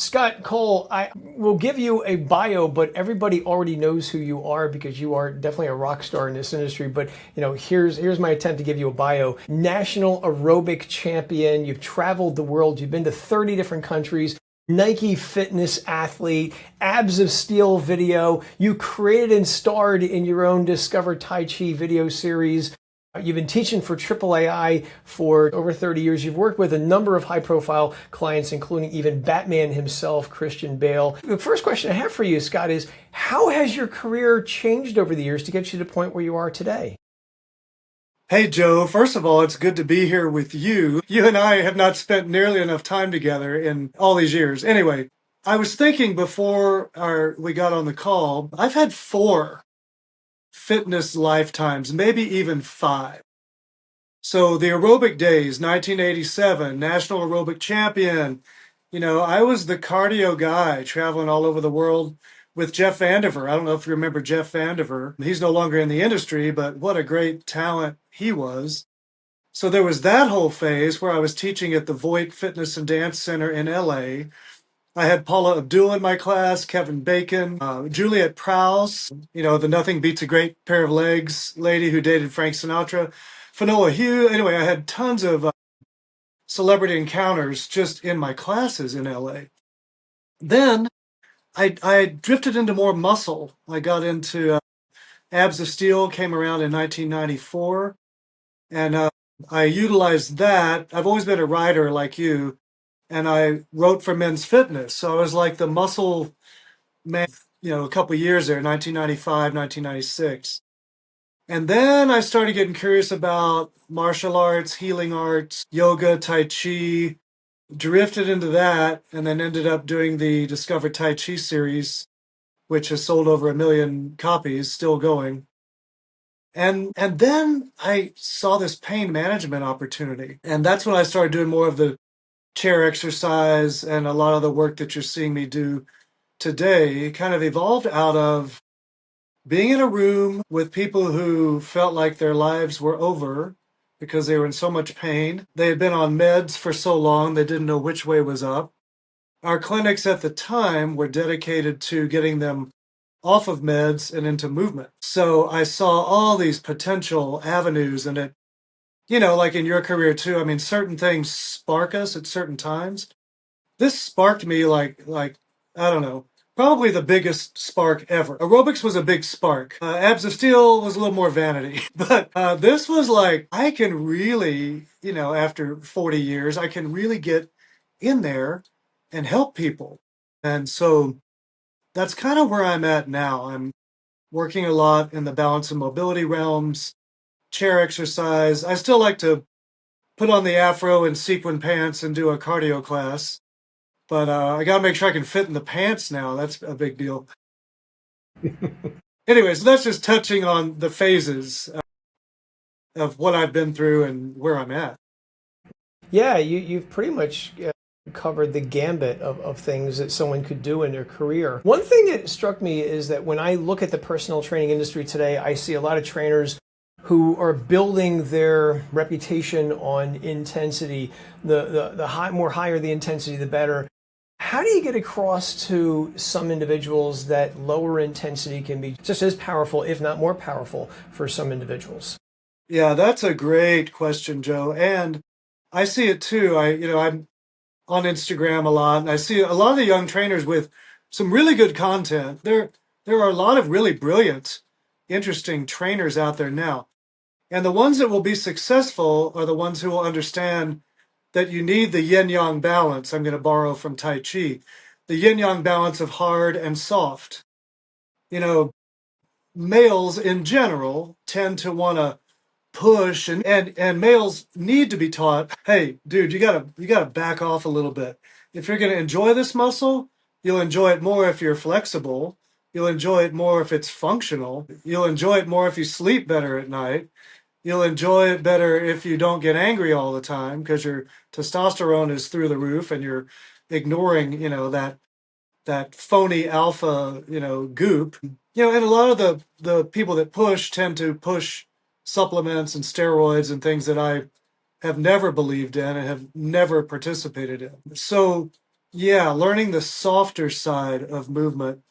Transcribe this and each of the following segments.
Scott Cole, I will give you a bio, but everybody already knows who you are because you are definitely a rock star in this industry. But here's my attempt to give you a bio. National Aerobic Champion. You've traveled the world. You've been to 30 different countries. Nike Fitness athlete, Abs of Steel video. You created and starred in your own Discover Tai Chi video series. You've been teaching for AAAI for over 30 years. You've worked with a number of high-profile clients, including even Batman himself, Christian Bale. The first question I have for you, Scott, is how has your career changed over the years to get you to the point where you are today? Hey, Joe. First of all, it's good to be here with you. You and I have not spent nearly enough time together in all these years. Anyway, I was thinking before we got on the call, I've had four fitness lifetimes, maybe even five. So the aerobic days, 1987, National Aerobic Champion. I was the cardio guy traveling all over the world with Jeff Vandiver. I don't know if you remember Jeff Vandiver. He's no longer in the industry, but what a great talent he was. So there was that whole phase where I was teaching at the Voight Fitness and Dance Center in LA. I had Paula Abdul in my class, Kevin Bacon, Juliet Prowse, the Nothing Beats a Great Pair of Legs lady who dated Frank Sinatra, Fanoa Hugh. Anyway, I had tons of celebrity encounters just in my classes in LA. Then I drifted into more muscle. I got into Abs of Steel, came around in 1994, and I utilized that. I've always been a writer like you, and I wrote for Men's Fitness. So I was like the muscle man, a couple of years there, 1995, 1996. And then I started getting curious about martial arts, healing arts, yoga, Tai Chi, drifted into that, and then ended up doing the Discover Tai Chi series, which has sold over 1 million copies, still going. And then I saw this pain management opportunity. And that's when I started doing more of the chair exercise and a lot of the work that you're seeing me do today. It kind of evolved out of being in a room with people who felt like their lives were over because they were in so much pain. They had been on meds for so long, they didn't know which way was up. Our clinics at the time were dedicated to getting them off of meds and into movement. So I saw all these potential avenues, and it, like in your career too, I mean, certain things spark us at certain times. This sparked me like I don't know, probably the biggest spark ever. Aerobics was a big spark. Abs of Steel was a little more vanity, but this was like, I can really, after 40 years, I can really get in there and help people. And so that's kind of where I'm at now. I'm working a lot in the balance and mobility realms, chair exercise. I still like to put on the afro and sequin pants and do a cardio class. But I got to make sure I can fit in the pants now. That's a big deal. Anyway, so that's just touching on the phases of what I've been through and where I'm at. Yeah, you've pretty much covered the gambit of things that someone could do in their career. One thing that struck me is that when I look at the personal training industry today, I see a lot of trainers who are building their reputation on intensity. The higher the intensity, the better. How do you get across to some individuals that lower intensity can be just as powerful, if not more powerful, for some individuals? Yeah, that's a great question, Joe. And I see it too. I'm on Instagram a lot, and I see a lot of the young trainers with some really good content. There are a lot of really brilliant, interesting trainers out there now. And the ones that will be successful are the ones who will understand that you need the yin-yang balance. I'm going to borrow from Tai Chi. The yin-yang balance of hard and soft. Males in general tend to want to push, and males need to be taught, hey, dude, you gotta back off a little bit. If you're going to enjoy this muscle, you'll enjoy it more if you're flexible. You'll enjoy it more if it's functional. You'll enjoy it more if you sleep better at night. You'll enjoy it better if you don't get angry all the time because your testosterone is through the roof and you're ignoring, that phony alpha, goop. And a lot of the people that push tend to push supplements and steroids and things that I have never believed in and have never participated in. So Yeah, learning the softer side of movement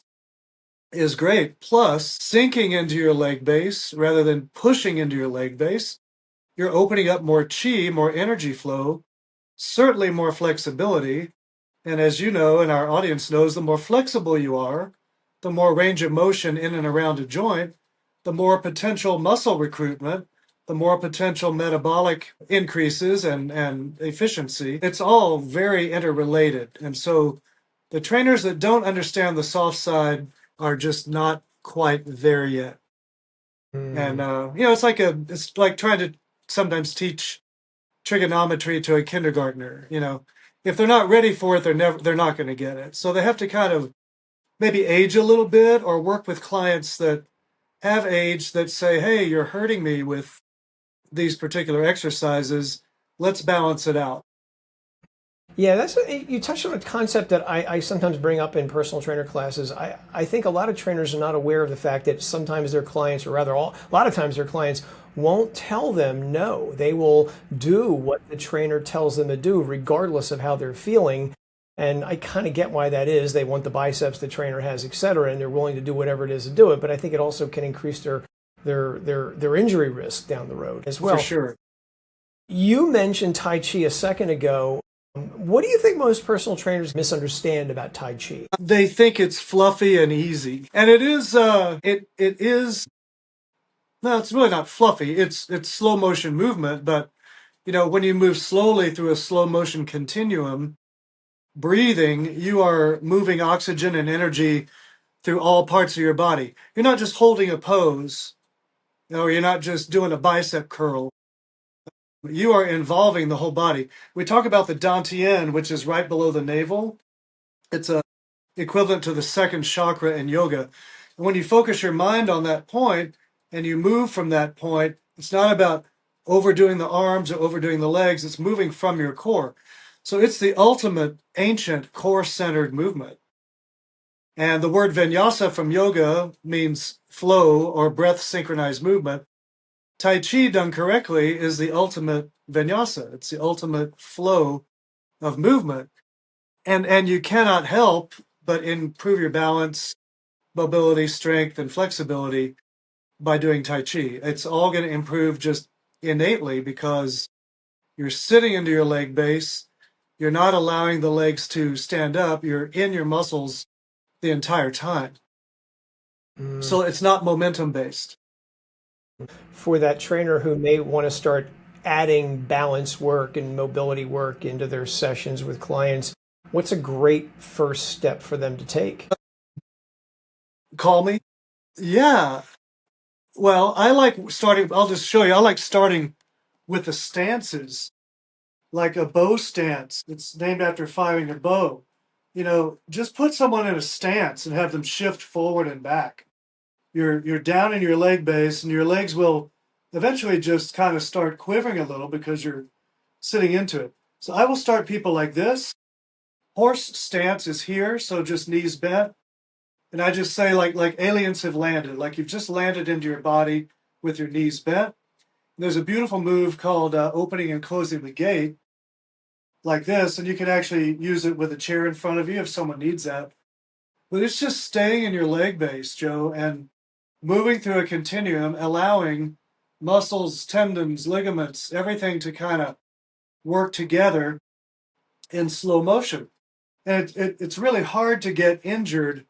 is great. Plus, sinking into your leg base rather than pushing into your leg base, you're opening up more chi, more energy flow, certainly more flexibility. And as you know, and our audience knows, the more flexible you are, the more range of motion in and around a joint, the more potential muscle recruitment, the more potential metabolic increases and efficiency. It's all very interrelated. And so the trainers that don't understand the soft side are just not quite there yet. And Hmm. it's like trying to sometimes teach trigonometry to a kindergartner. If they're not ready for it, they're not going to get it. So they have to kind of maybe age a little bit or work with clients that have age that say, "Hey, you're hurting me with these particular exercises. Let's balance it out." Yeah, you touched on a concept that I sometimes bring up in personal trainer classes. I think a lot of trainers are not aware of the fact that sometimes their clients, or rather a lot of times their clients won't tell them no. They will do what the trainer tells them to do, regardless of how they're feeling. And I kind of get why that is. They want the biceps the trainer has, et cetera, and they're willing to do whatever it is to do it. But I think it also can increase their injury risk down the road as For well. sure. You mentioned Tai Chi a second ago. What do you think most personal trainers misunderstand about Tai Chi? They think it's fluffy and easy. And it is it is no, it's really not fluffy. It's slow motion movement, but when you move slowly through a slow motion continuum, breathing, you are moving oxygen and energy through all parts of your body. You're not just holding a pose, you're not just doing a bicep curl. You are involving the whole body. We talk about the dantian, which is right below the navel. It's equivalent to the second chakra in yoga. And when you focus your mind on that point and you move from that point, it's not about overdoing the arms or overdoing the legs, it's moving from your core. So it's the ultimate ancient core centered movement. And the word vinyasa from yoga means flow or breath synchronized movement. Tai Chi done correctly is the ultimate vinyasa. It's the ultimate flow of movement. And you cannot help but improve your balance, mobility, strength, and flexibility by doing Tai Chi. It's all going to improve just innately because you're sitting into your leg base. You're not allowing the legs to stand up. You're in your muscles the entire time. Mm. So it's not momentum based. For that trainer who may want to start adding balance work and mobility work into their sessions with clients, what's a great first step for them to take? Call me. Yeah. Well, I like starting, I'll just show you. I like starting with the stances, like a bow stance. It's named after firing a bow. Just put someone in a stance and have them shift forward and back. You're down in your leg base, and your legs will eventually just kind of start quivering a little because you're sitting into it. So I will start people like this. Horse stance is here, so just knees bent. And I just say like aliens have landed, like you've just landed into your body with your knees bent. There's a beautiful move called opening and closing the gate, like this, and you can actually use it with a chair in front of you if someone needs that. But it's just staying in your leg base, Joe, and moving through a continuum, allowing muscles, tendons, ligaments, everything to kind of work together in slow motion. And it's really hard to get injured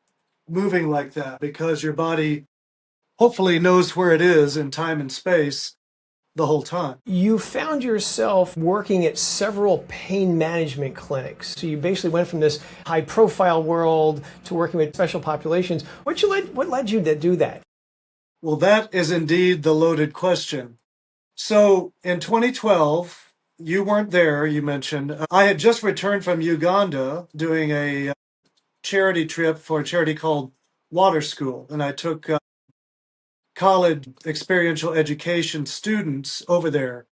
moving like that because your body hopefully knows where it is in time and space the whole time. You found yourself working at several pain management clinics. So you basically went from this high profile world to working with special populations. What led you to do that? Well, that is indeed the loaded question. So in 2012, you weren't there, you mentioned. I had just returned from Uganda doing a charity trip for a charity called Water School. And I took college experiential education students over there.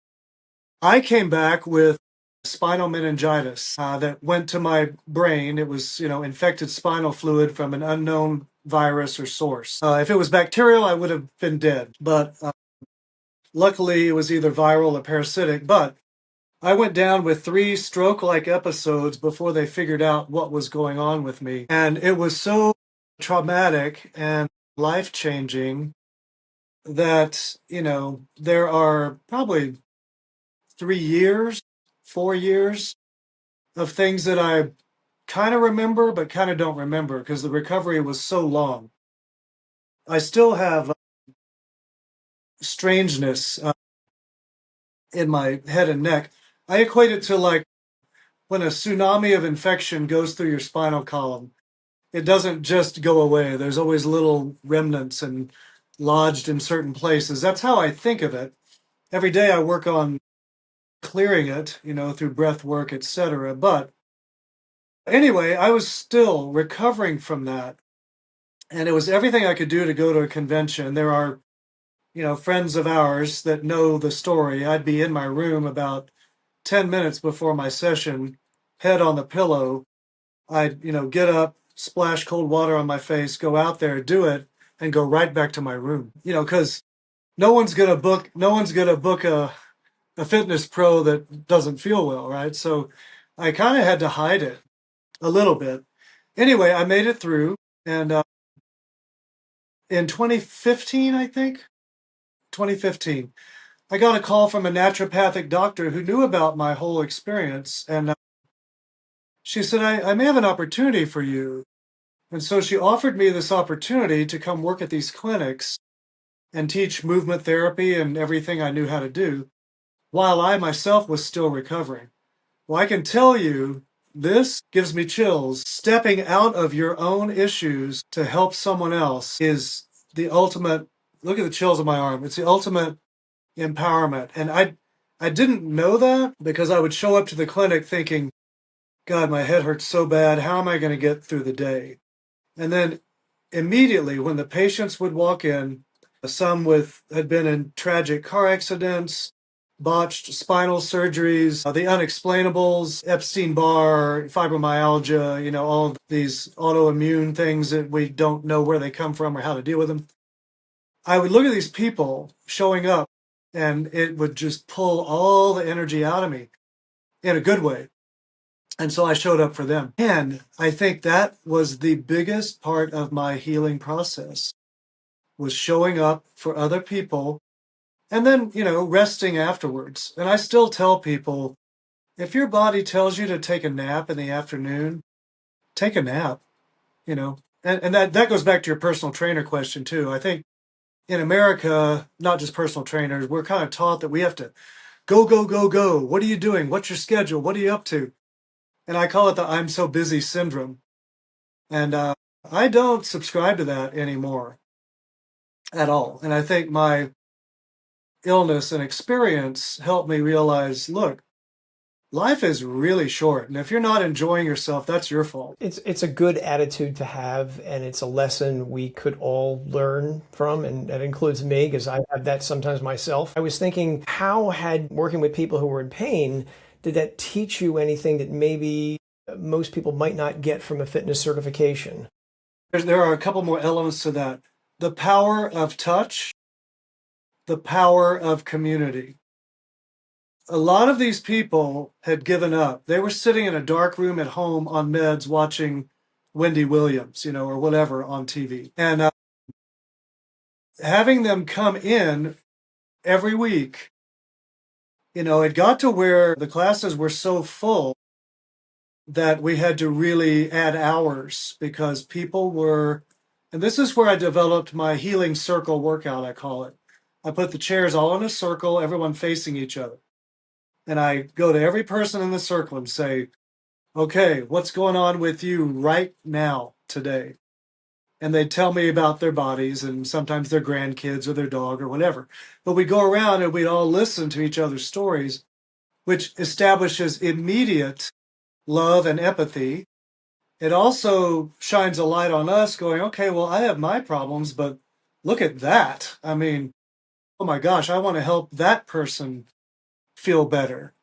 I came back with spinal meningitis that went to my brain. It was, infected spinal fluid from an unknown virus or source. If it was bacterial, I would have been dead. But luckily, it was either viral or parasitic. But I went down with 3 stroke-like episodes before they figured out what was going on with me. And it was so traumatic and life-changing that, there are probably 3 years, 4 years of things that I kind of remember, but kind of don't remember because the recovery was so long. I still have strangeness in my head and neck. I equate it to like when a tsunami of infection goes through your spinal column. It doesn't just go away. There's always little remnants and lodged in certain places. That's how I think of it. Every day I work on clearing it, through breath work, etc. But anyway, I was still recovering from that. And it was everything I could do to go to a convention. There are, friends of ours that know the story. I'd be in my room about 10 minutes before my session, head on the pillow. I'd, get up, splash cold water on my face, go out there, do it, and go right back to my room. Because no one's gonna book a fitness pro that doesn't feel well, right? So I kind of had to hide it a little bit. Anyway, I made it through, and in 2015, I think, 2015, I got a call from a naturopathic doctor who knew about my whole experience, and she said, I may have an opportunity for you. And so she offered me this opportunity to come work at these clinics and teach movement therapy and everything I knew how to do while I myself was still recovering. Well, I can tell you, this gives me chills. Stepping out of your own issues to help someone else is the ultimate, look at the chills on my arm. It's the ultimate empowerment. And I didn't know that because I would show up to the clinic thinking, God, my head hurts so bad. How am I going to get through the day? And then immediately when the patients would walk in, some had been in tragic car accidents, botched spinal surgeries, the unexplainables, Epstein-Barr, fibromyalgia, all of these autoimmune things that we don't know where they come from or how to deal with them. I would look at these people showing up and it would just pull all the energy out of me in a good way. And so I showed up for them. And I think that was the biggest part of my healing process, was showing up for other people and then, resting afterwards. And I still tell people, if your body tells you to take a nap in the afternoon, take a nap, And that goes back to your personal trainer question too. I think in America, not just personal trainers, we're kind of taught that we have to go, go, go, go. What are you doing? What's your schedule? What are you up to? And I call it the I'm so busy syndrome. And I don't subscribe to that anymore at all. And I think my illness and experience helped me realize, look, life is really short. And if you're not enjoying yourself, that's your fault. It's a good attitude to have, and it's a lesson we could all learn from, and that includes me because I have that sometimes myself. I was thinking, how had working with people who were in pain, did that teach you anything that maybe most people might not get from a fitness certification? There are a couple more elements to that. The power of touch, the power of community. A lot of these people had given up. They were sitting in a dark room at home on meds watching Wendy Williams, or whatever on TV. And having them come in every week, it got to where the classes were so full that we had to really add hours because people were, and this is where I developed my healing circle workout, I call it. I put the chairs all in a circle, everyone facing each other. And I go to every person in the circle and say, okay, what's going on with you right now, today? And they tell me about their bodies and sometimes their grandkids or their dog or whatever. But we go around and we'd all listen to each other's stories, which establishes immediate love and empathy. It also shines a light on us going, okay, well, I have my problems, but look at that. I mean, oh my gosh, I want to help that person feel better.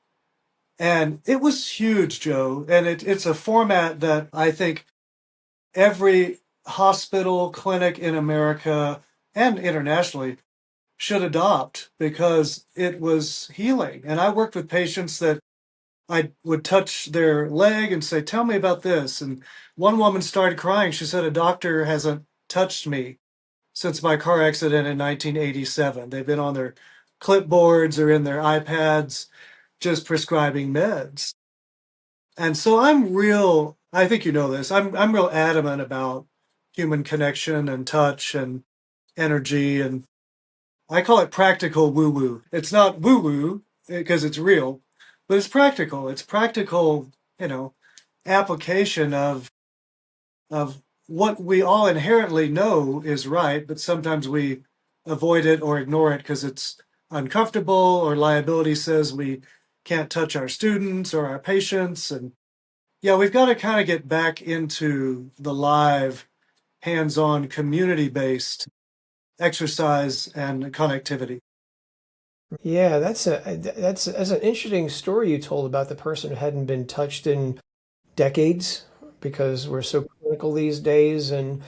And it was huge, Joe. And it's a format that I think every hospital, clinic in America and internationally should adopt because it was healing. And I worked with patients that I would touch their leg and say, "Tell me about this." And one woman started crying. She said, "A doctor hasn't touched me since my car accident in 1987. They've been on their clipboards or in their iPads just prescribing meds." And so I think you know this, I'm real adamant about human connection and touch and energy. And I call it practical woo woo. It's not woo woo because it's real, but it's practical. It's practical, you know, application of what we all inherently know is right, but sometimes we avoid it or ignore it because it's uncomfortable or liability says we can't touch our students or our patients. And yeah, we've got to kind of get back into the live, hands-on, community-based exercise and connectivity. Yeah, that's an interesting story you told about the person who hadn't been touched in decades because we're so clinical these days, and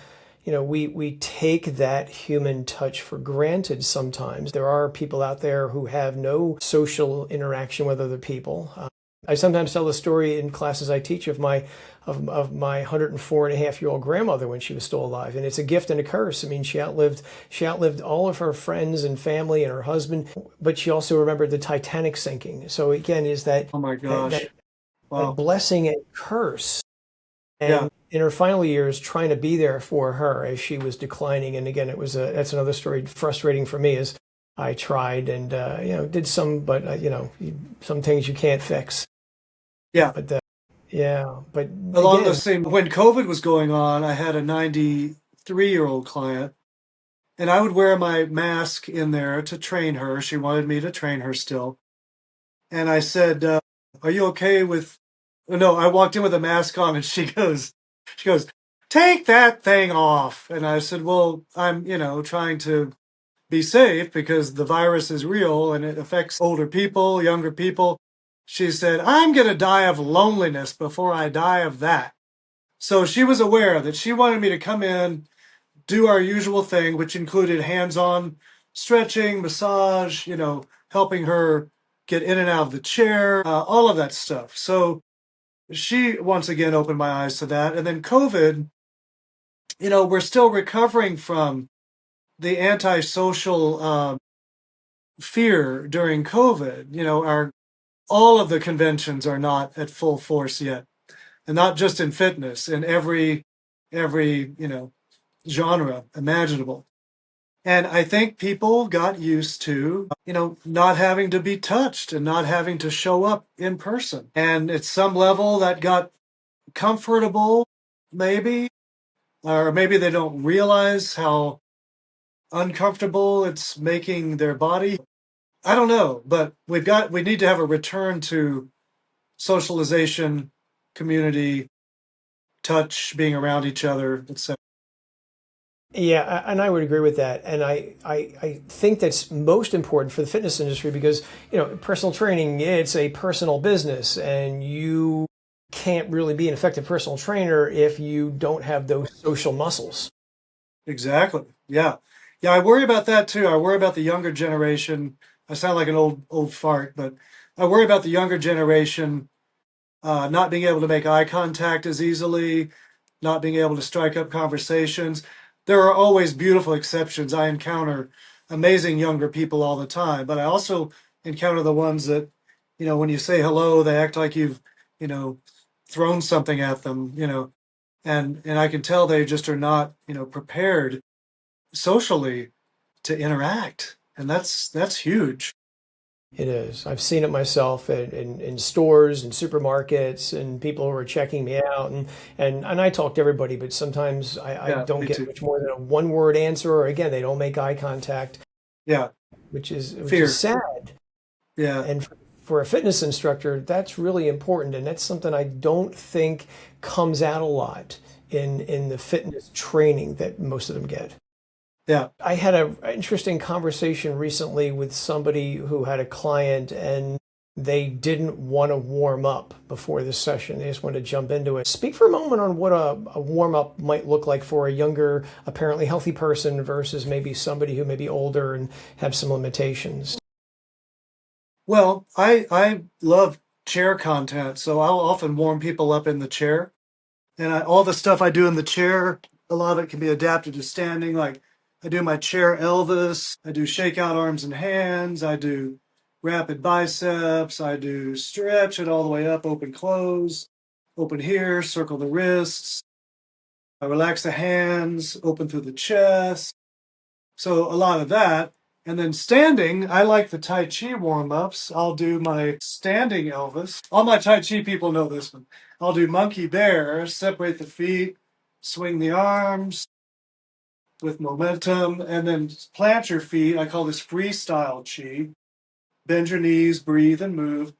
we take that human touch for granted sometimes. There are people out there who have no social interaction with other people. I sometimes tell the story in classes I teach of my 104-and-a-half-year-old grandmother when she was still alive, and it's a gift and a curse. I mean, she outlived all of her friends and family and her husband, but she also remembered the Titanic sinking. So again, is Oh my that gosh. Wow. blessing and curse. Yeah. And in her final years, trying to be there for her as she was declining. And again, that's another story, frustrating for me, as I tried and did some, but some things you can't fix. Yeah. But yeah, but Along again, those same, when COVID was going on, I had a 93-year-old client, and I would wear my mask in there to train her. She wanted me to train her still. And I said, "Are you okay with?" Oh, no, I walked in with a mask on, and she goes, "Take that thing off." And I said, "Well, I'm, trying to be safe because the virus is real and it affects older people, younger people." She said, "I'm going to die of loneliness before I die of that." So she was aware that she wanted me to come in, do our usual thing, which included hands-on stretching, massage, helping her get in and out of the chair, all of that stuff. So she once again opened my eyes to that. And then COVID, we're still recovering from the antisocial fear during COVID. Our all of the conventions are not at full force yet, and not just in fitness, in every genre imaginable. And I think people got used to, not having to be touched and not having to show up in person. And at some level that got comfortable, maybe, or maybe they don't realize how uncomfortable it's making their body. I don't know, but we need to have a return to socialization, community, touch, being around each other, etc. yeah, and I would agree with that. And I think that's most important for the fitness industry because, personal training, it's a personal business, and you can't really be an effective personal trainer if you don't have those social muscles. Exactly. Yeah. Yeah, I worry about that too. I worry about the younger generation. I sound like an old fart, but I worry about the younger generation not being able to make eye contact as easily, not being able to strike up conversations. There are always beautiful exceptions. I encounter amazing younger people all the time, but I also encounter the ones that, when you say hello, they act like you've, you know, thrown something at them, and I can tell they just are not, prepared socially to interact. And that's huge. It is. I've seen it myself in stores and supermarkets and people who are checking me out, and I talk to everybody, but sometimes I Yeah, don't me get too. much more than a one word answer, or again, they don't make eye contact, Yeah, which is fear. sad. Yeah, And for a fitness instructor, that's really important, and that's something I don't think comes out a lot in the fitness training that most of them get. yeah. I had an interesting conversation recently with somebody who had a client and they didn't want to warm up before the session. They just wanted to jump into it. Speak for a moment on what a warm up might look like for a younger, apparently healthy person versus maybe somebody who may be older and have some limitations. Well, I love chair content. So I'll often warm people up in the chair. And all the stuff I do in the chair, a lot of it can be adapted to standing. Like I do my chair Elvis, I do shakeout arms and hands, I do rapid biceps, I do stretch it all the way up, open, close, open here, circle the wrists, I relax the hands, open through the chest. So a lot of that. And then standing, I like the Tai Chi warm-ups. I'll do my standing Elvis. All my Tai Chi people know this one. I'll do monkey bear, separate the feet, swing the arms with momentum, and then plant your feet. I call this freestyle Chi. Bend your knees, breathe and move.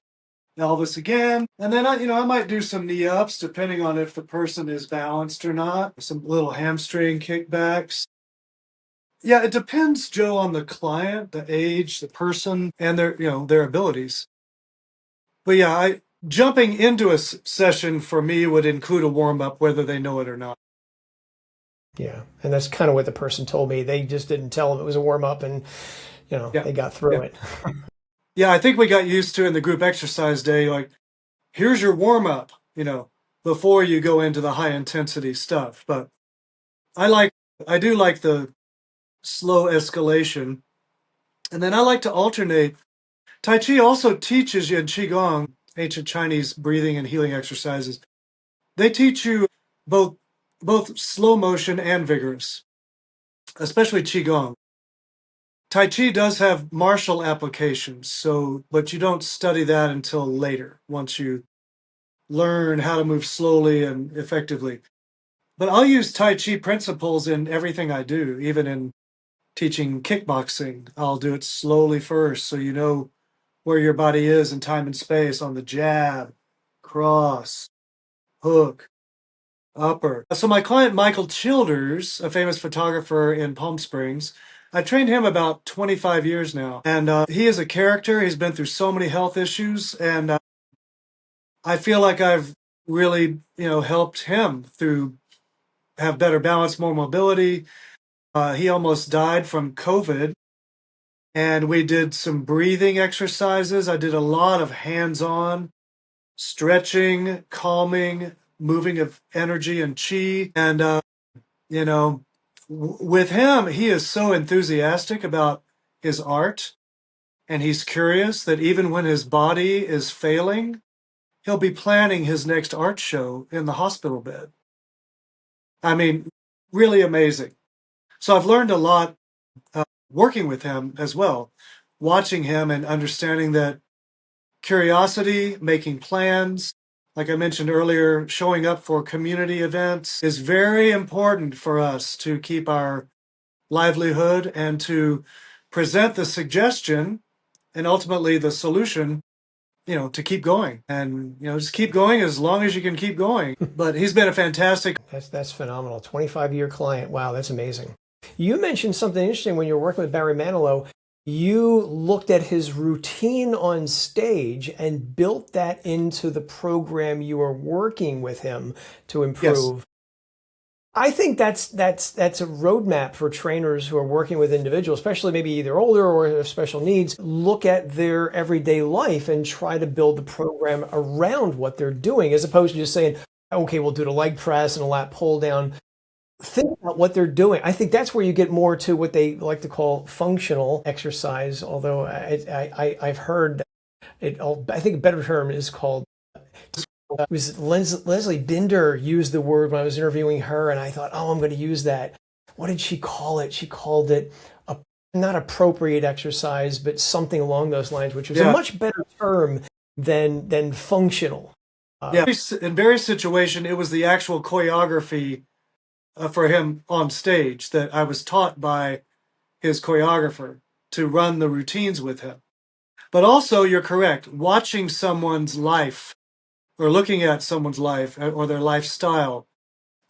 Elvis again. And then I might do some knee ups depending on if the person is balanced or not. Some little hamstring kickbacks. Yeah, it depends, Joe, on the client, the age, the person, and their abilities. But yeah, jumping into a session for me would include a warm up, whether they know it or not. Yeah, and that's kind of what the person told me. They just didn't tell them it was a warm up, and Yeah, they got through yeah. it. Yeah, I think we got used to in the group exercise day, like, here's your warm up, before you go into the high intensity stuff. But I do like the slow escalation. And then I like to alternate. Tai Chi also teaches you in Qigong, ancient Chinese breathing and healing exercises. They teach you both slow motion and vigorous, especially Qigong. Tai Chi does have martial applications, but you don't study that until later, once you learn how to move slowly and effectively. But I'll use Tai Chi principles in everything I do, even in teaching kickboxing. I'll do it slowly first so you know where your body is in time and space on the jab, cross, hook, upper. So my client Michael Childers, a famous photographer in Palm Springs, I've trained him about 25 years now. And he is a character. He's been through so many health issues. And I feel like I've really, helped him have better balance, more mobility. He almost died from COVID. And we did some breathing exercises. I did a lot of hands-on stretching, calming, moving of energy and chi. And, with him, he is so enthusiastic about his art. And he's curious that even when his body is failing, he'll be planning his next art show in the hospital bed. I mean, really amazing. So I've learned a lot working with him as well, watching him and understanding that curiosity, making plans, like I mentioned earlier, showing up for community events is very important for us to keep our livelihood and to present the suggestion and ultimately the solution, to keep going and, just keep going as long as you can keep going. But he's been a fantastic. That's phenomenal. 25-year client. Wow, that's amazing. You mentioned something interesting when you were working with Barry Manilow. You looked at his routine on stage and built that into the program you were working with him to improve. Yes. I think that's a roadmap for trainers who are working with individuals, especially maybe either older or have special needs. Look at their everyday life and try to build the program around what they're doing, as opposed to just saying, okay, we'll do the leg press and a lat pull down. Think about what they're doing. I think that's where you get more to what they like to call functional exercise, although I've heard it. I think a better term is called, it was Leslie Binder used the word when I was interviewing her, and I thought, oh, I'm going to use that. What did she call it? She called it not appropriate exercise, but something along those lines, which was a much better term than functional. In Barry's situation, it was the actual choreography for him on stage that I was taught by his choreographer to run the routines with him. But also, you're correct, watching someone's life or looking at someone's life or their lifestyle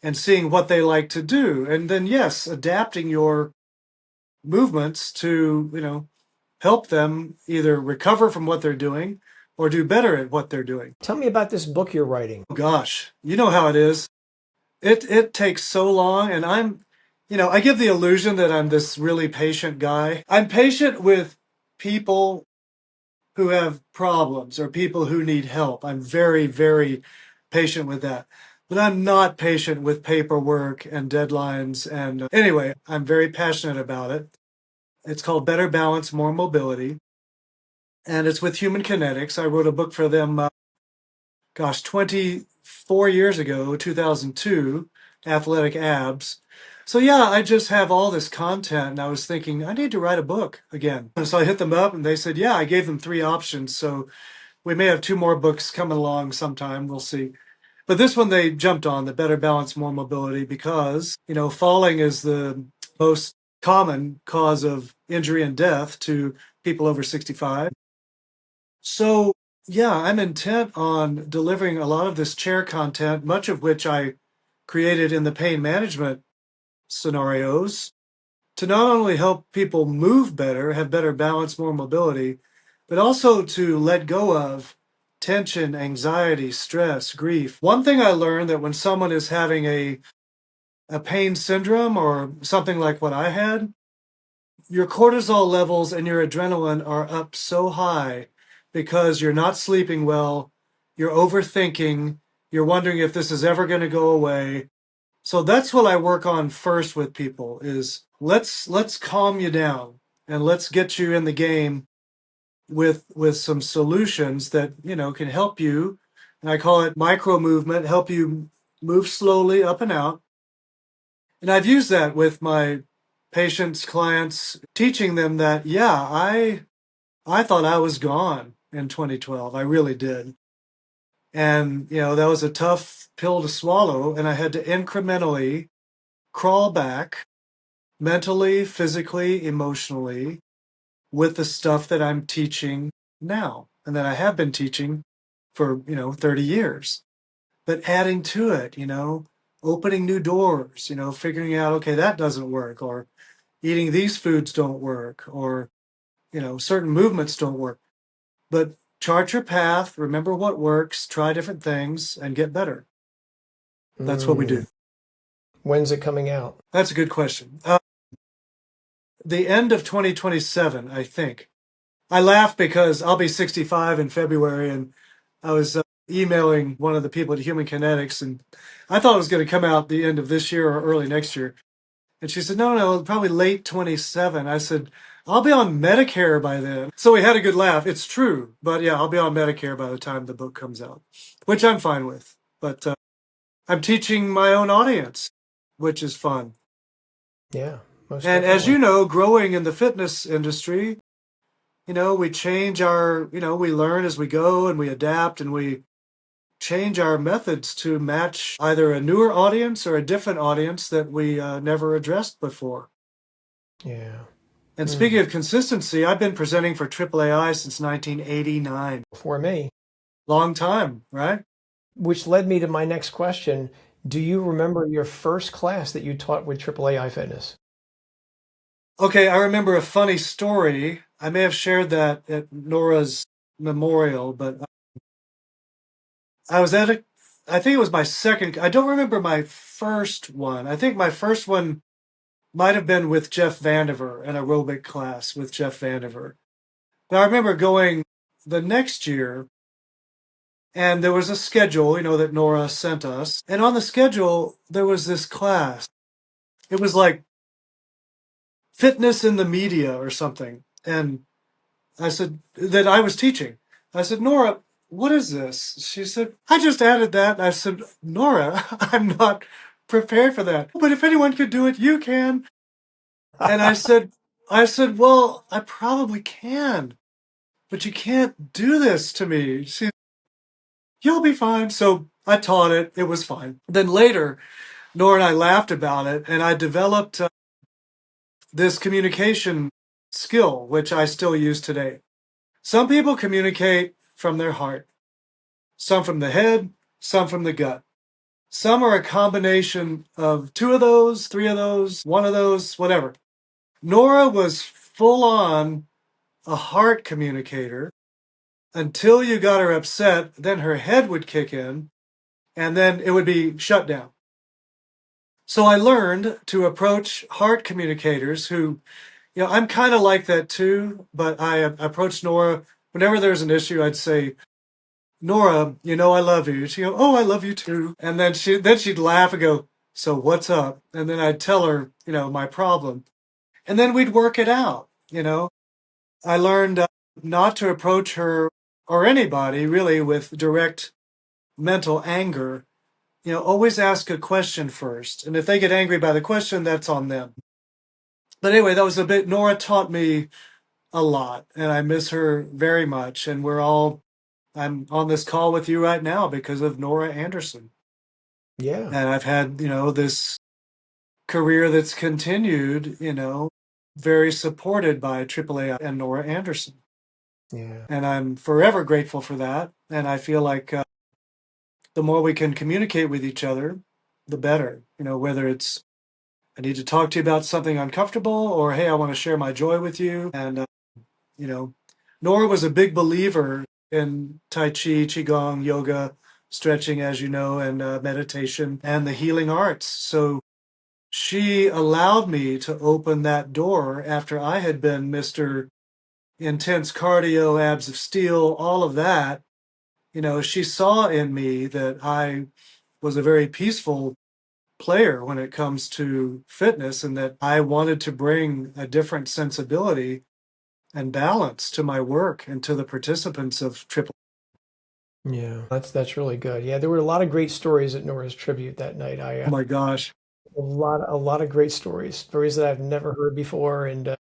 and seeing what they like to do. And then, yes, adapting your movements to, help them either recover from what they're doing or do better at what they're doing. Tell me about this book you're writing. Oh, gosh, you know how it is. It takes so long, and I give the illusion that I'm this really patient guy. I'm patient with people who have problems or people who need help. I'm very, very patient with that. But I'm not patient with paperwork and deadlines. And anyway, I'm very passionate about it. It's called Better Balance, More Mobility. And it's with Human Kinetics. I wrote a book for them, 24 years ago, 2002, Athletic Abs. So yeah, I just have all this content, and I was thinking I need to write a book again. And so I hit them up, and they said, yeah, I gave them 3 options. So we may have 2 more books coming along sometime. We'll see. But this one they jumped on, the Better Balance, More Mobility, because, falling is the most common cause of injury and death to people over 65. So, yeah, I'm intent on delivering a lot of this chair content, much of which I created in the pain management scenarios, to not only help people move better, have better balance, more mobility, but also to let go of tension, anxiety, stress, grief. One thing I learned that when someone is having a pain syndrome or something like what I had, your cortisol levels and your adrenaline are up so high because you're not sleeping well, you're overthinking, you're wondering if this is ever going to go away. So that's what I work on first with people is let's calm you down and let's get you in the game with some solutions that, can help you. And I call it micro movement, help you move slowly up and out. And I've used that with my patients, clients, teaching them that, yeah, I thought I was gone in 2012. I really did. And, that was a tough pill to swallow. And I had to incrementally crawl back mentally, physically, emotionally with the stuff that I'm teaching now and that I have been teaching for, 30 years. But adding to it, opening new doors, figuring out, okay, that doesn't work, or eating these foods don't work, or, certain movements don't work. But chart your path, remember what works, try different things, and get better. That's what we do. When's it coming out? That's a good question. The end of 2027, I think. I laugh because I'll be 65 in February, and I was emailing one of the people at Human Kinetics, and I thought it was going to come out the end of this year or early next year. And she said, no, probably late 27. I said, I'll be on Medicare by then. So we had a good laugh. It's true. But yeah, I'll be on Medicare by the time the book comes out, which I'm fine with. But I'm teaching my own audience, which is fun. Yeah, most And as definitely. you know, growing in the fitness industry, we change our, we learn as we go and we adapt and we change our methods to match either a newer audience or a different audience that we never addressed before. Yeah. And speaking of consistency, I've been presenting for AAAI since 1989. For me. Long time, right? Which led me to my next question. Do you remember your first class that you taught with AAAI Fitness? Okay, I remember a funny story. I may have shared that at Nora's memorial, but I was at I think it was my second, I don't remember my first one. I think my first one might have been with Jeff Vandiver, an aerobic class with Jeff Vandiver. But I remember going the next year, and there was a schedule, that Nora sent us. And on the schedule, there was this class. It was like fitness in the media or something. And I said, that I was teaching. I said, Nora, what is this? She said, I just added that. And I said, Nora, I'm not prepared for that. But if anyone could do it, you can. And I said, well, I probably can, but you can't do this to me. You'll be fine. So I taught it. It was fine. Then later, Nora and I laughed about it, and I developed this communication skill, which I still use today. Some people communicate from their heart, some from the head, some from the gut. Some are a combination of 2 of those, 3 of those, 1 of those, whatever. Nora was full on a heart communicator until you got her upset, then her head would kick in, and then it would be shut down. So I learned to approach heart communicators who, I'm kind of like that too, but I approached Nora whenever there's an issue, I'd say, Nora, you know I love you. She'd go, oh, I love you too. And then she'd laugh and go, so what's up? And then I'd tell her, my problem. And then we'd work it out. I learned not to approach her or anybody really with direct mental anger. Always ask a question first. And if they get angry by the question, that's on them. But anyway, that was a bit, Nora taught me a lot, and I miss her very much. And I'm on this call with you right now because of Nora Anderson. Yeah. And I've had, this career that's continued, very supported by AAA and Nora Anderson. Yeah. And I'm forever grateful for that. And I feel like the more we can communicate with each other, the better. Whether it's I need to talk to you about something uncomfortable, or hey, I want to share my joy with you. And you know, Nora was a big believer in Tai Chi, Qigong, yoga, stretching, as you know, and meditation and the healing arts. So she allowed me to open that door after I had been Mr. Intense cardio, abs of steel, all of that. She saw in me that I was a very peaceful player when it comes to fitness and that I wanted to bring a different sensibility and balance to my work and to the participants of Triple. Yeah. That's really good. Yeah, there were a lot of great stories at Nora's tribute that night. Oh my gosh. A lot of great stories that I've never heard before. And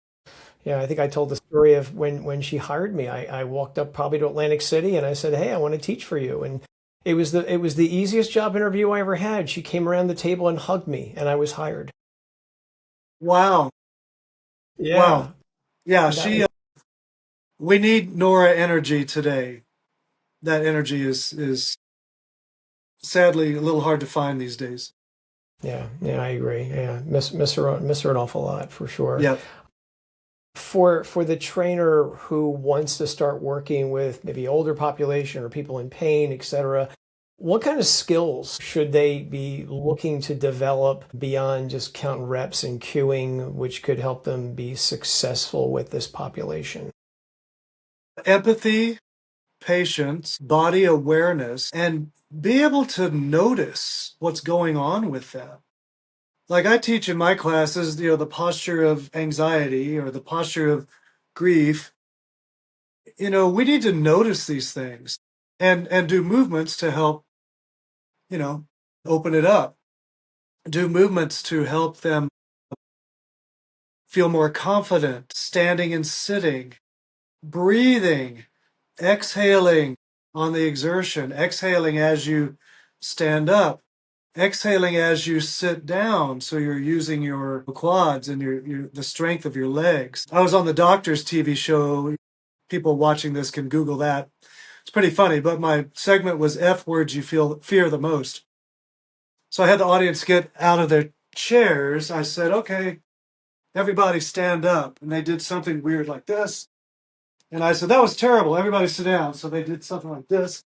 yeah, I think I told the story of when she hired me. I walked up probably to Atlantic City and I said, "Hey, I want to teach for you." And it was the easiest job interview I ever had. She came around the table and hugged me, and I was hired. Wow. Wow. Yeah, Yeah, that was we need Nora energy today. That energy is sadly a little hard to find these days. yeah, yeah. I agree. Yeah, miss her an awful lot for sure. Yeah. For the trainer who wants to start working with maybe older population or people in pain, etc., what kind of skills should they be looking to develop beyond just counting reps and cueing, which could help them be successful with this population? Empathy, patience, body awareness, and be able to notice what's going on with them. Like I teach in my classes, the posture of anxiety or the posture of grief. We need to notice these things and do movements to help, you know, open it up. Do movements to help them feel more confident, standing and sitting, breathing, exhaling on the exertion, exhaling as you stand up, exhaling as you sit down. So you're using your quads and the strength of your legs. I was on the doctor's TV show. People watching this can Google that. It's pretty funny, but my segment was F words you fear the most. So I had the audience get out of their chairs. I said, okay, everybody stand up. And they did something weird like this. And I said, that was terrible. Everybody sit down. So they did something like this.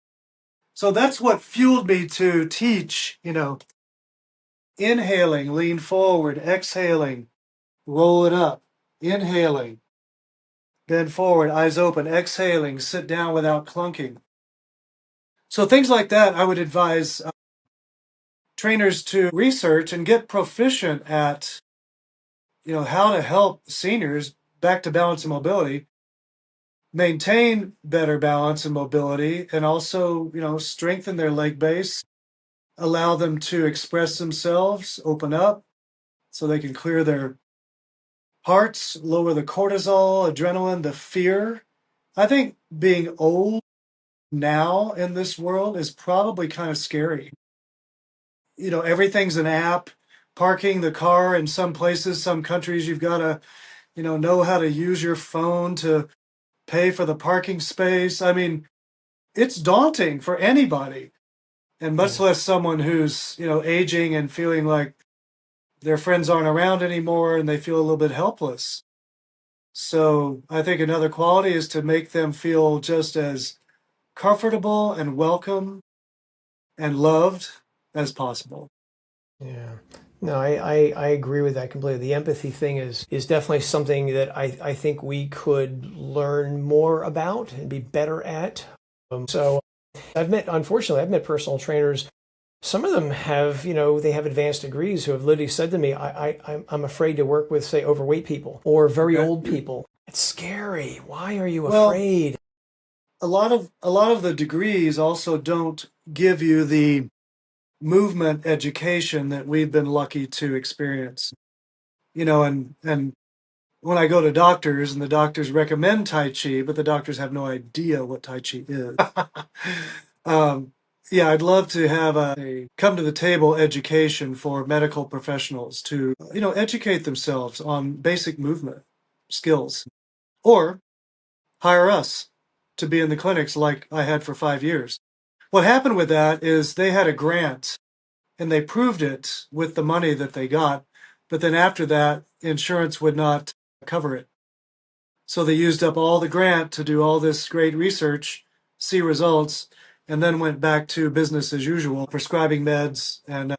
So that's what fueled me to teach, inhaling, lean forward, exhaling, roll it up, inhaling, bend forward, eyes open, exhaling, sit down without clunking. So things like that, I would advise trainers to research and get proficient at, how to help seniors back to balance and mobility, maintain better balance and mobility, and also, strengthen their leg base, allow them to express themselves, open up so they can clear their hearts, lower the cortisol, adrenaline, the fear. I think being old now in this world is probably kind of scary. Everything's an app. Parking the car in some places, some countries, you've got to, know how to use your phone to pay for the parking space. I mean, it's daunting for anybody, and much Yeah. less someone who's, aging and feeling like their friends aren't around anymore and they feel a little bit helpless. So I think another quality is to make them feel just as comfortable and welcome and loved as possible. Yeah. No, I agree with that completely. The empathy thing is definitely something that I think we could learn more about and be better at. So unfortunately, I've met personal trainers. Some of them have, they have advanced degrees who have literally said to me, I'm afraid to work with, say, overweight people or very Okay. old people. It's scary. Why are you Well, afraid? a lot of the degrees also don't give you the movement education that we've been lucky to experience. And when I go to doctors and the doctors recommend Tai Chi, but the doctors have no idea what Tai Chi is. um, yeah, I'd love to have a come to the table education for medical professionals to, educate themselves on basic movement skills, or hire us to be in the clinics like I had for 5 years. What happened with that is they had a grant and they proved it with the money that they got, but then after that, insurance would not cover it. So they used up all the grant to do all this great research, see results, and then went back to business as usual, prescribing meds and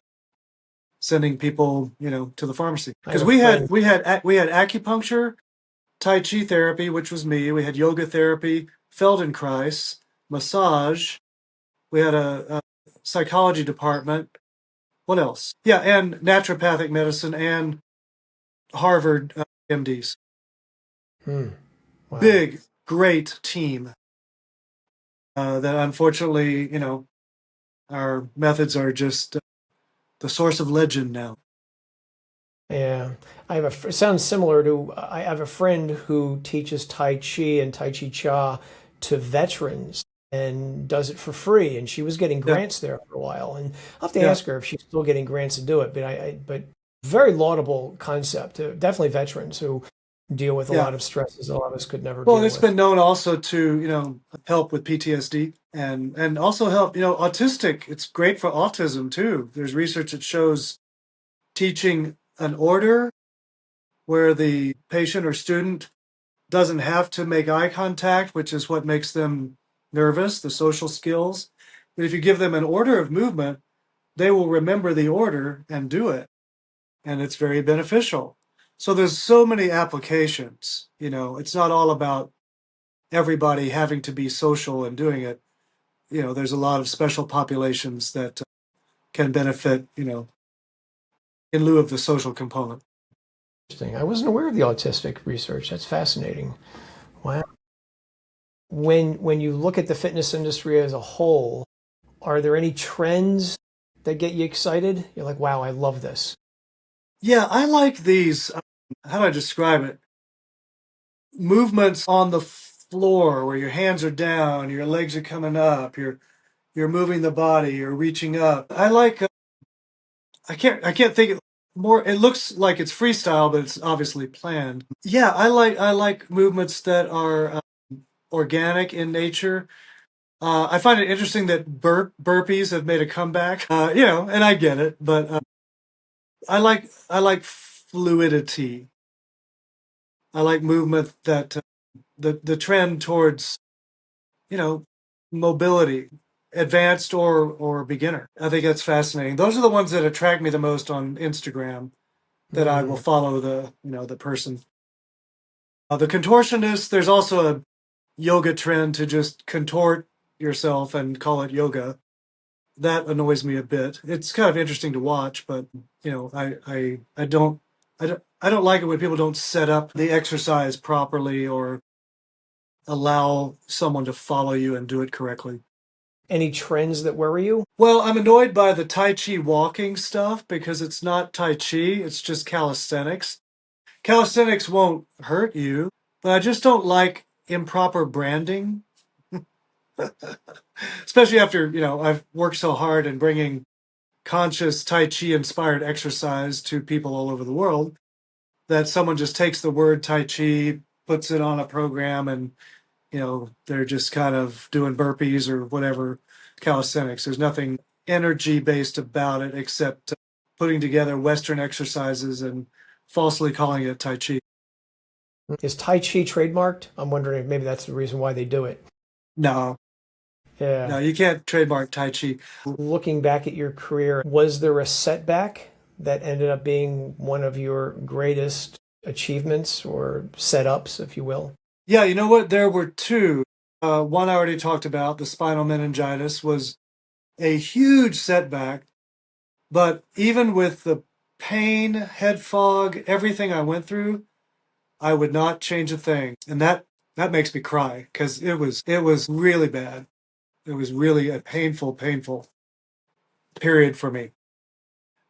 sending people, to the pharmacy. I have Because a friend. we had acupuncture, Tai Chi therapy, which was me. We had yoga therapy, Feldenkrais, massage. We had a psychology department. What else? Yeah, and naturopathic medicine and Harvard MDs. Hmm, wow. Big, great team that unfortunately, our methods are just the source of legend now. Yeah, it sounds similar to, I have a friend who teaches Tai Chi and Tai Chi Cha to veterans and does it for free. And she was getting Yeah, grants there for a while. And I'll have to yeah, ask her if she's still getting grants to do it. But very laudable concept. Definitely veterans who deal with a yeah. lot of stresses a lot of us could never Well, and deal it's with. been known also to, help with PTSD and also help, autistic. It's great for autism too. There's research that shows teaching an order where the patient or student doesn't have to make eye contact, which is what makes them nervous, the social skills. But if you give them an order of movement, they will remember the order and do it. And it's very beneficial. So there's so many applications. It's not all about everybody having to be social and doing it. There's a lot of special populations that can benefit, in lieu of the social component. Interesting. I wasn't aware of the autistic research. That's fascinating. Wow. When you look at the fitness industry as a whole, are there any trends that get you excited? You're like, wow, I love this. Yeah, I like these. How do I describe it? Movements on the floor where your hands are down, your legs are coming up, you're moving the body, you're reaching up. I like. I can't think of more. It looks like it's freestyle, but it's obviously planned. Yeah, I like movements that are organic in nature. I find it interesting that burpees have made a comeback. And I get it, but I like fluidity. I like movement that the trend towards you know mobility, advanced or beginner. I think that's fascinating. Those are the ones that attract me the most on Instagram. That I will Mm. follow the person. The contortionist. There's also a yoga trend to just contort yourself and call it yoga. That annoys me a bit. It's kind of interesting to watch, but I don't like it when people don't set up the exercise properly or allow someone to follow you and do it correctly. Any trends that worry you? Well, I'm annoyed by the Tai Chi walking stuff because it's not Tai Chi, it's just calisthenics. Calisthenics won't hurt you, but I just don't like improper branding, especially after, I've worked so hard in bringing conscious Tai Chi inspired exercise to people all over the world that someone just takes the word Tai Chi, puts it on a program, and, they're just kind of doing burpees or whatever calisthenics. There's nothing energy based about it except putting together Western exercises and falsely calling it Tai Chi. Is Tai Chi trademarked? I'm wondering if maybe that's the reason why they do it. No, Yeah. no, you can't trademark Tai Chi. Looking back at your career, was there a setback that ended up being one of your greatest achievements or setups, if you will? Yeah, you know what? There were two. One I already talked about, the spinal meningitis, was a huge setback. But even with the pain, head fog, everything I went through, I would not change a thing. And that makes me cry because it was really bad. It was really a painful period for me.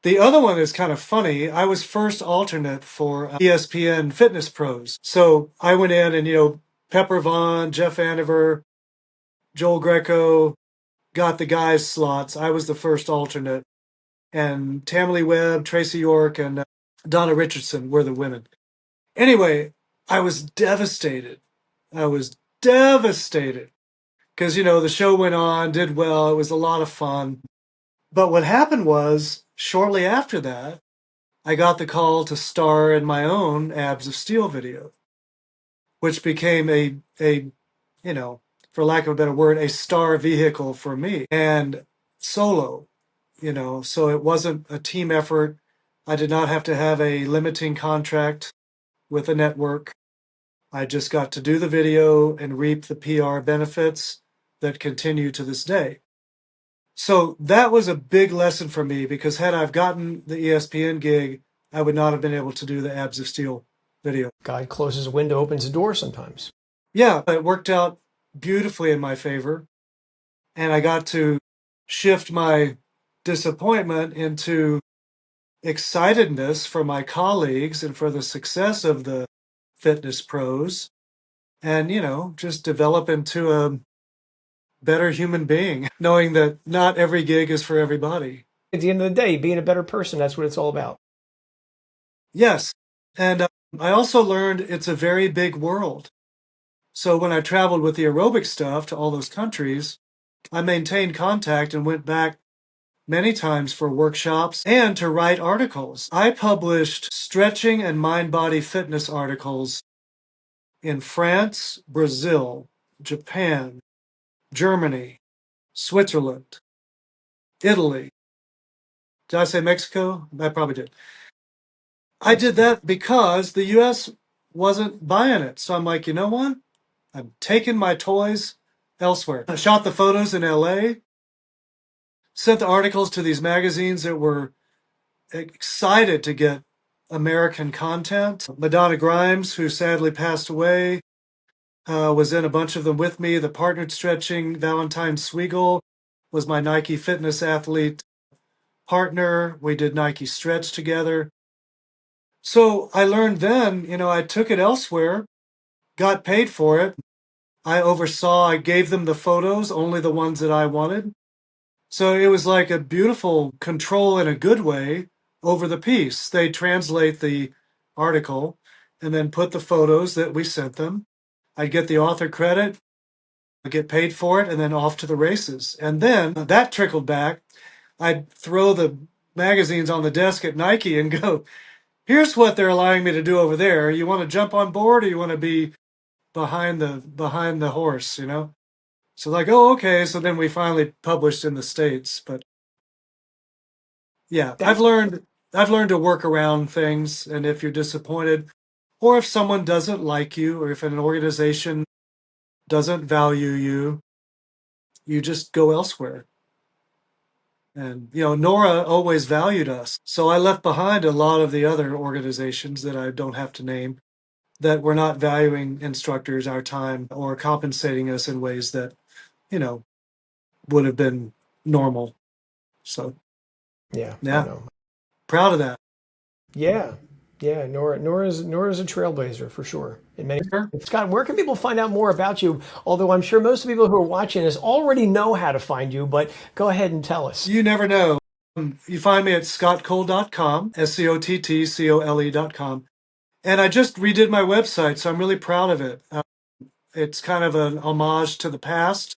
The other one is kind of funny. I was first alternate for ESPN Fitness Pros. So I went in and, Pepper Vaughn, Jeff Aniver, Joel Greco got the guys' slots. I was the first alternate. And Tammy Webb, Tracy York, and Donna Richardson were the women. Anyway, I was devastated. I was devastated because, the show went on, did well. It was a lot of fun. But what happened was, shortly after that, I got the call to star in my own Abs of Steel video, which became you know, for lack of a better word, a star vehicle for me and solo, so it wasn't a team effort. I did not have to have a limiting contract with a network. I just got to do the video and reap the PR benefits that continue to this day. So that was a big lesson for me because had I've gotten the ESPN gig, I would not have been able to do the Abs of Steel video. God closes a window, opens a door sometimes. Yeah, it worked out beautifully in my favor. And I got to shift my disappointment into excitedness for my colleagues and for the success of the fitness pros and, just develop into a better human being, knowing that not every gig is for everybody. At the end of the day, being a better person, that's what it's all about. Yes. And I also learned it's a very big world. So when I traveled with the aerobic stuff to all those countries, I maintained contact and went back many times for workshops and to write articles. I published stretching and mind-body fitness articles in France, Brazil, Japan, Germany, Switzerland, Italy. Did I say Mexico? I probably did. I did that because the US wasn't buying it. So I'm like, you know what? I'm taking my toys elsewhere. I shot the photos in LA, sent the articles to these magazines that were excited to get American content. Madonna Grimes, who sadly passed away, was in a bunch of them with me. The Partnered Stretching, Valentine Sweigel was my Nike fitness athlete partner. We did Nike Stretch together. So I learned then, I took it elsewhere, got paid for it. I gave them the photos, only the ones that I wanted. So it was like a beautiful control in a good way over the piece. They translate the article and then put the photos that we sent them. I'd get the author credit, I'd get paid for it, and then off to the races. And then that trickled back. I'd throw the magazines on the desk at Nike and go, here's what they're allowing me to do over there. You want to jump on board or you want to be behind the horse, So like, oh, okay. So then we finally published in the States. But yeah, I've That's learned to work around things. And if you're disappointed, or if someone doesn't like you, or if an organization doesn't value you, you just go elsewhere. And Nora always valued us. So I left behind a lot of the other organizations that I don't have to name that were not valuing instructors, our time, or compensating us in ways that, you know, would have been normal. So yeah, I yeah, know. proud of that. Yeah, yeah. Nora's a trailblazer for sure. In many Sure. Scott, where can people find out more about you? Although I'm sure most of the people who are watching this already know how to find you, but go ahead and tell us. You never know. You find me at scottcole.com, SCOTTCOLE.com. And I just redid my website, so I'm really proud of it. It's kind of an homage to the past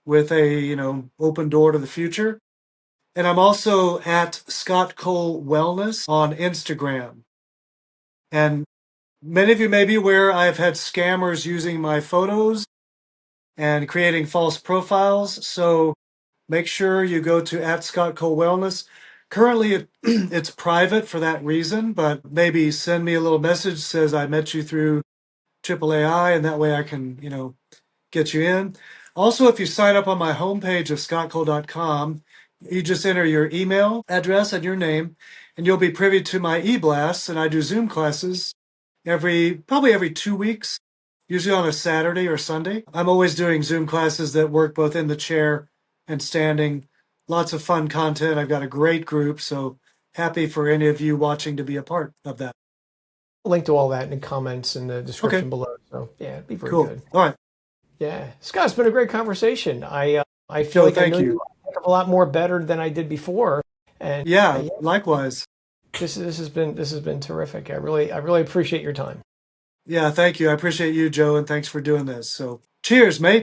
with a, open door to the future. And I'm also at Scott Cole Wellness on Instagram. And many of you may be aware I've had scammers using my photos and creating false profiles. So make sure you go to at Scott Cole Wellness. Currently, it's private for that reason, but maybe send me a little message says I met you through AAAI, and that way I can, get you in. Also, if you sign up on my homepage of scottcole.com, you just enter your email address and your name, and you'll be privy to my e-blasts. And I do Zoom classes probably every 2 weeks, usually on a Saturday or Sunday. I'm always doing Zoom classes that work both in the chair and standing. Lots of fun content. I've got a great group, so happy for any of you watching to be a part of that. Link to all that in the comments in the Okay, description below. So yeah, it'd be very cool. good. All right, Yeah, Scott, it's been a great conversation. I feel Joe, like I thank know you you. a lot more better than I did before, and Yeah, yeah, likewise. this has been terrific. I really appreciate your time. Yeah, thank you. I appreciate you, Joe, and thanks for doing this. So cheers, mate.